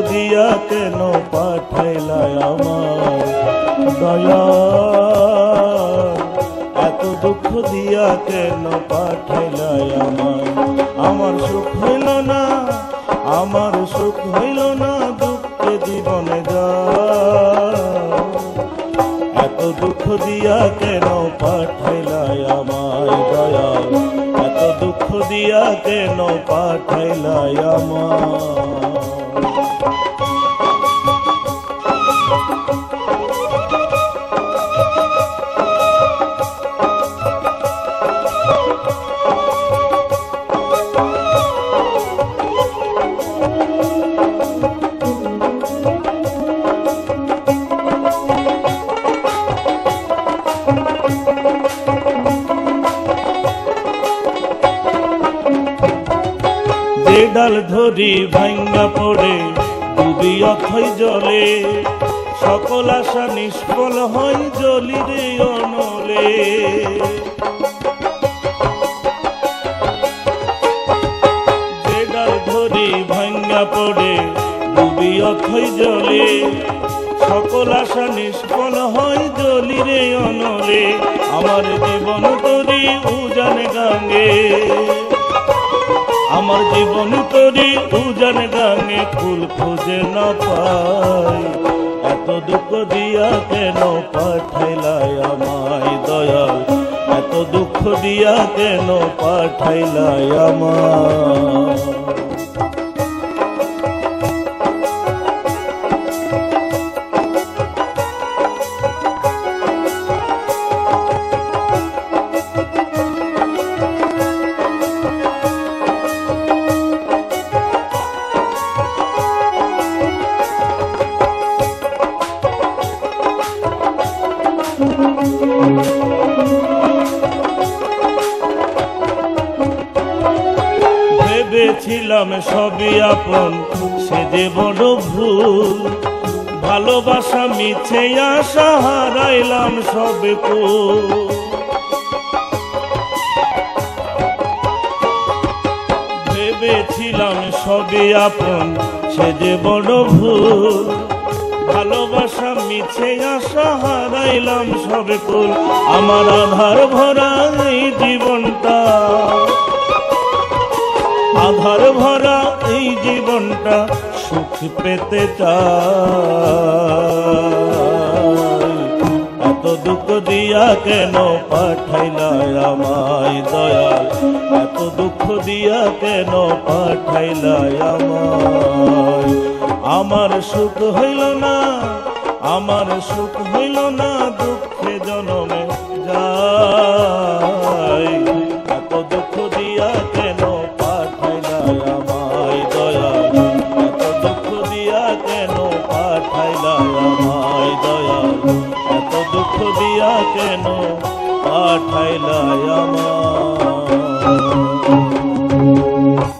দিয়া কেন পাঠাইলাই আমার দয়া, এত দুঃখ দিয়া কেন পাঠাইলাই আমার। আমার সুখ হইল না, আমার সুখ হইল না, দুঃখে জীবনে যা। এত দুঃখ দিয়া কেন পাঠাইলাই আমায় দয়া, এত দুঃখ দিয়া কেন পাঠাইলাই আমায়। যে ডাল ধরি ভাঙ্গা পড়ে ডুবি অথই জলে, সকল আশা নিষ্ফল হয় জলি রে অনলে। যে ডাল ধরি ভাঙ্গা পড়ে ডুবি অথই জলে, সকল আশা নিষ্ফল হয় জলি রে অনলে। আমার জীবন তরি উজান গাঙ্গে, আমার জীবন তরি উজান গাঙ্গে, ফুল খুঁজে না পাই। এত দুঃখ দিয়া কেন পাঠাইলাই আমায় দয়া, এত দুঃখ দিয়া কেন পাঠাইলাই আমায়। ভেবেছিলাম সবই আপন, সে যে বড় ভুল। ভালোবাসা মিছে আশা হারাইলাম সবে কুল। ভেবেছিলাম সবই আপন, সে যে বড় ভুল। ভালোবাসা মিছে আশা হারাইলাম সবে কুল। আমার আধার ভরা এই জীবনটা, আধার ভরা এই জীবনটা সুখ পেতে চাই। এত দুঃখ দিয়া কেন পাঠাইলাই আমায় দয়া, এত দুঃখ দিয়া কেন পাঠাইলাই আমায়। আমার সুখ হইল না, আমার সুখ হইল না, দুঃখে জনমে যাই। এত দুঃখ দিয়া কেন পাঠাইলাই আমায় দয়া, এত দুঃখ দিয়া কেন পাঠাইলাই আমায় দয়া, এত দুঃখ দিয়া কেন পাঠাইলাই আমায়।